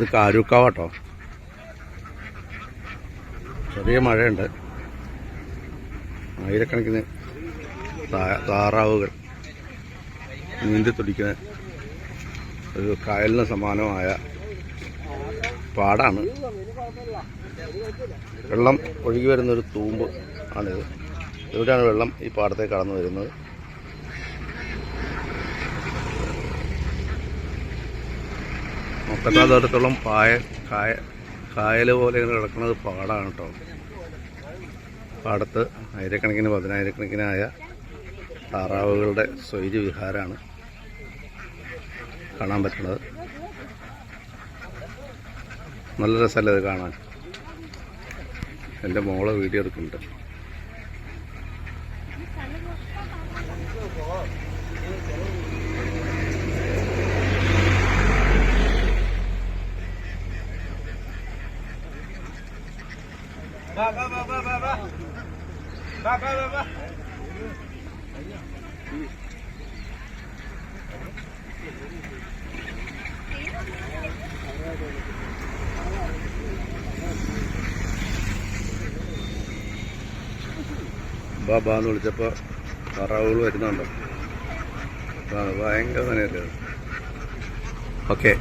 ഇത് കാരൂക്കാവാട്ടോ. ചെറിയ മഴയുണ്ട്. ആയിരക്കണക്കിന് താറാവുകൾ നീന്തി തുടിക്കുന്ന ഒരു കായലിന് സമാനമായ പാടാണ്. വെള്ളം ഒഴുകി വരുന്നൊരു തൂമ്പ് ആണിത്. ഇവിടെയാണ് വെള്ളം ഈ പാടത്തേക്ക് കടന്നു വരുന്നത്. മുപ്പത്താതോരത്തോളം കായൽ പോലെ ഇങ്ങനെ കിടക്കുന്നത് പാടാണ് കേട്ടോ. പാടത്ത് ആയിരക്കണക്കിന് പതിനായിരക്കണക്കിനായ താറാവുകളുടെ സ്വൈര്യ വിഹാരമാണ് കാണാൻ പറ്റുന്നത്. നല്ല രസമല്ലേ ഇത് കാണാൻ. എൻ്റെ മോളെ വീഡിയോ എടുക്കുന്നുണ്ട്. ബാബാന്ന് വിളിച്ചപ്പോൾ താറാവുകൾ വരുന്നുണ്ടോ? ഭയങ്കര തന്നെയല്ലേ. ഓക്കെ.